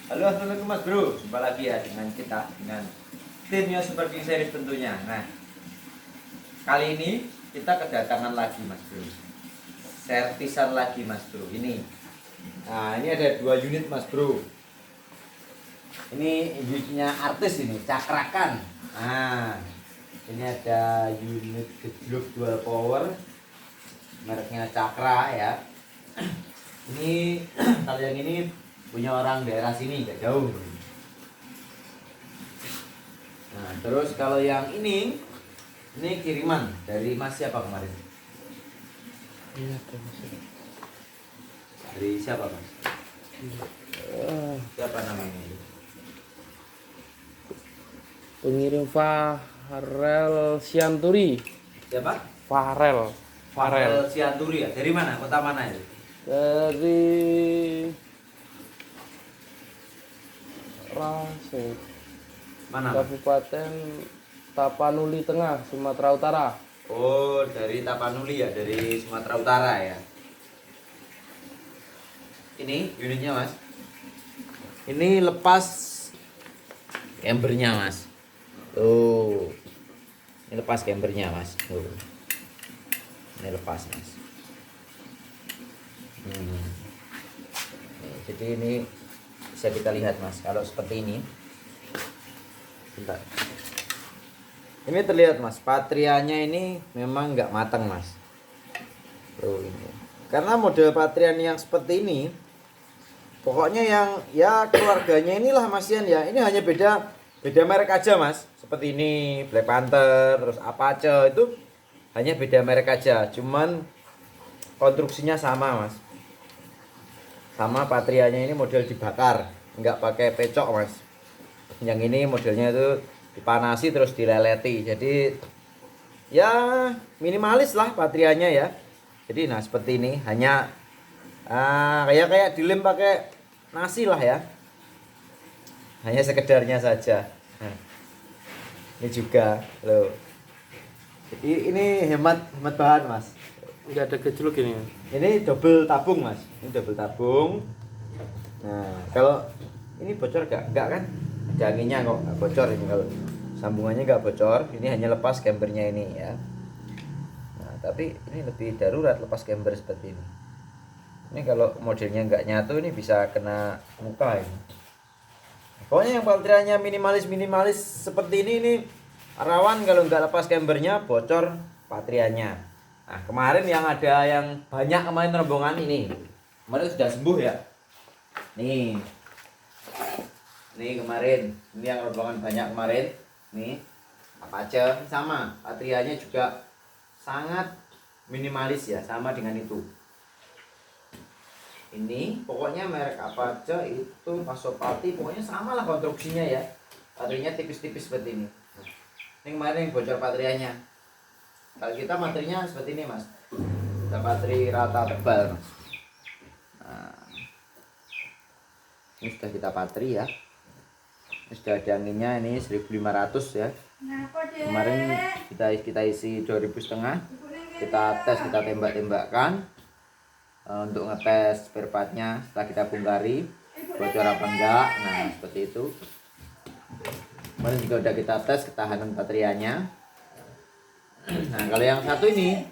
Halo, assalamualaikum Mas Bro. Jumpa lagi ya dengan kita, dengan timnya Super King Series tentunya. Nah, kali ini kita kedatangan lagi Mas Bro. Servisan lagi Mas Bro. Ini ada 2 unit Mas Bro. Ini unitnya artis ini, cakrakan. Nah, ini ada unit gejluk dual power, mereknya Cakra ya. Ini kalau yang ini punya orang daerah sini, gak jauh. Nah, terus kalau yang ini kiriman dari Mas siapa kemarin? Iya, Mas. Dari siapa Mas? Siapa namanya? Pengirim Farel Sianturi. Siapa? Farel Sianturi ya. Dari mana? Kota mana itu? dari Rasik, Mana? Mas? Kabupaten Tapanuli Tengah, Sumatera Utara. Oh, dari Tapanuli ya, dari Sumatera Utara ya. Ini unitnya Mas. Ini lepas cambernya Mas. Tuh. Ini lepas cambernya Mas. Tuh. Ini lepas Mas. Jadi ini bisa kita lihat Mas. Kalau seperti ini, bentar. Ini terlihat Mas, patrianya ini memang nggak matang Mas. Tuh ini. Karena model patrian yang seperti ini, pokoknya yang ya keluarganya inilah Mas Yan ya. Ini hanya beda merek aja Mas. Seperti ini Black Panther, terus Apache itu hanya beda merek aja. Cuman konstruksinya sama Mas. Sama patrianya ini model dibakar, nggak pakai pecok Mas. Yang ini modelnya itu dipanasi terus dileleti. Jadi ya minimalis lah patrianya ya. Jadi nah seperti ini hanya kayak dilem pakai nasi lah ya. Hanya sekedarnya saja. Nah, ini juga loh. Jadi ini hemat bahan Mas. Enggak ada gejluk ini. Ini double tabung Mas. Ini double tabung. Nah, kalau ini bocor enggak kan? Ada anginnya kok, enggak bocor ini kalau sambungannya enggak bocor. Ini hanya lepas cambernya ini ya. Nah, tapi ini lebih darurat lepas camber seperti ini. Ini kalau modelnya enggak nyatu ini bisa kena muka ini. Pokoknya yang patrianya minimalis seperti ini rawan kalau enggak lepas cambernya bocor patrianya. Nah, kemarin yang ada yang banyak kemarin rombongan ini. Kemarin sudah sembuh ya. Nih kemarin. Ini yang rombongan banyak kemarin. Nih. Apache sama. Patrianya juga sangat minimalis ya, sama dengan itu. Ini pokoknya merek Apache itu Pasopati, pokoknya sama lah konstruksinya ya. Patrianya tipis-tipis seperti ini. Ini kemarin yang bocor patrianya. Kalau kita materinya seperti ini Mas. Kita patri rata tebal Mas. Nah, ini sudah kita patri ya. Ini sudah ada anginnya, ini 1500 ya. Kemarin kita isi 2500. Kita tes, kita tembak-tembakkan untuk ngetes spare partnya. Setelah kita bongkari bocor apa enggak. Nah seperti itu. Kemarin juga udah kita tes ketahanan baterianya. Nah kalau yang satu ini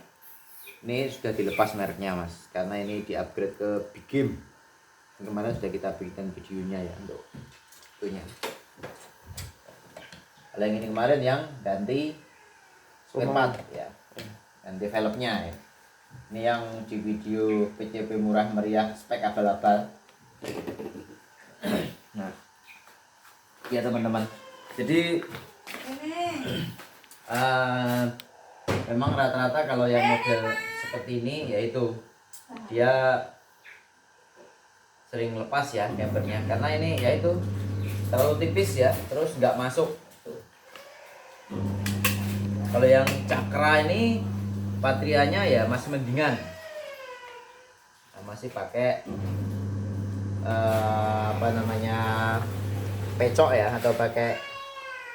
sudah dilepas mereknya Mas, karena ini di-upgrade ke Big Game. Kemarin sudah kita bikin videonya ya untuk itunya. Kalau yang ini kemarin yang ganti spare part ya, ganti velgnya ya. Ini yang di video PCP murah meriah spek abal-abal. Nah ya teman-teman, jadi memang rata-rata kalau yang model seperti ini yaitu dia sering lepas ya cambernya, karena ini yaitu terlalu tipis ya, terus nggak masuk. Kalau yang Cakra ini patrianya ya masih mendingan, masih pakai pecok ya, atau pakai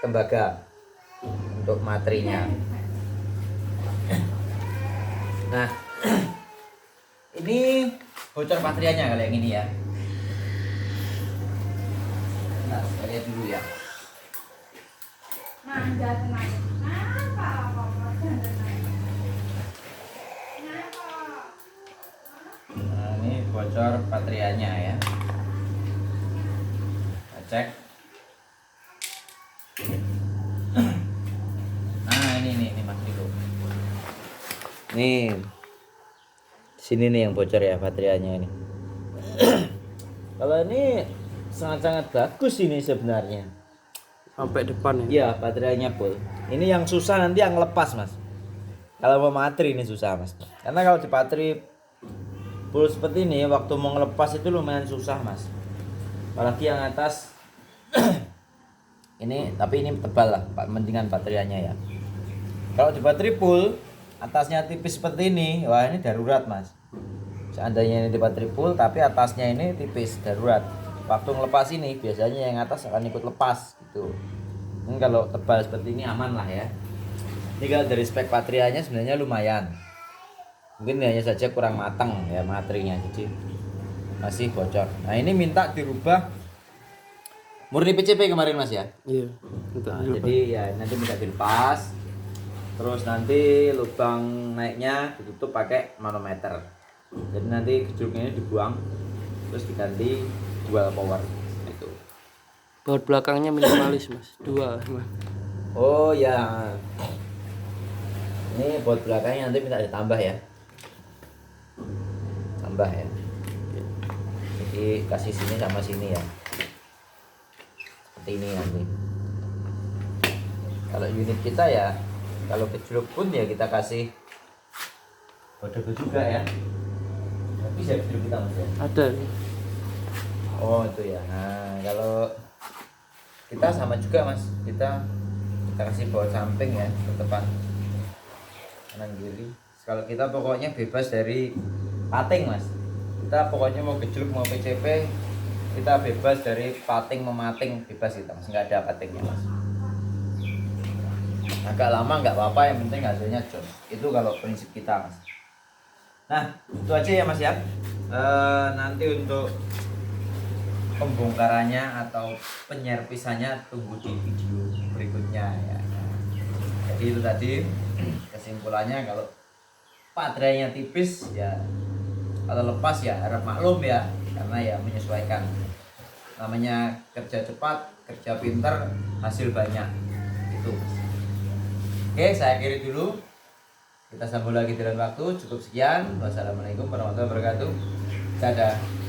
tembaga untuk materinya. Nah ini bocor patrianya kalau yang ini ya. Nah, saya lihat dulu ya. Nah, ini bocor patrianya ya. Kita cek. Nah, ini Mas Riko. Nih. Sini nih yang bocor ya patrianya ini. Kalau ini sangat-sangat bagus ini sebenarnya. Sampai depan ya. Iya, baterainya full. Ini yang susah nanti yang lepas, Mas. Kalau mau matri ini susah, Mas. Karena kalau di bateri full seperti ini, waktu mau ngelepas itu lumayan susah, Mas. Apalagi yang atas ini, tapi ini tebal lah, mendingan baterainya ya. Kalau di bateri full, atasnya tipis seperti ini, wah ini darurat, Mas. Seandainya ini di bateri full, tapi atasnya ini tipis, darurat. Waktu ngelepas ini biasanya yang atas akan ikut lepas gitu. Ini kalau tebal seperti ini aman lah ya. Ini kalau dari spek baterainya sebenarnya lumayan. Mungkin hanya saja kurang matang ya materinya, jadi masih bocor. Nah ini minta dirubah murni PCP kemarin Mas ya. Iya. Nah, jadi ya nanti minta dilepas. Terus nanti lubang naiknya ditutup pakai manometer. Jadi nanti gejruknya ini dibuang, terus diganti dual power itu. Baut belakangnya minimalis mas, 2 mas. Oh ya, ini baut belakangnya nanti minta ditambah ya, tambah ya. Jadi kasih sini sama sini ya, seperti ini nanti. Kalau unit kita ya, kalau gejruk pun ya kita kasih kode juga ya. Bisa gejruk kita mas ya. Ada. Oh itu ya. Nah kalau kita sama juga mas, kita kasih baut samping ya ke depan kanan kiri. Kalau kita pokoknya bebas dari pating mas. Kita pokoknya mau gejruk mau PCP kita bebas dari pating memating, bebas kita mas, nggak ada patingnya mas. Agak lama nggak apa-apa, yang penting hasilnya jos. Itu kalau prinsip kita mas. Nah itu aja ya mas ya. Nanti untuk pembongkarannya atau penyerpisannya tunggu di video berikutnya ya. Jadi itu tadi kesimpulannya, kalau baterainya tipis ya, kalau lepas ya harap maklum ya, karena ya menyesuaikan. Namanya kerja cepat, kerja pinter, hasil banyak itu. Oke, saya akhiri dulu. Kita sambung lagi di lain waktu. Cukup sekian. Wassalamualaikum warahmatullahi wabarakatuh. Dadah.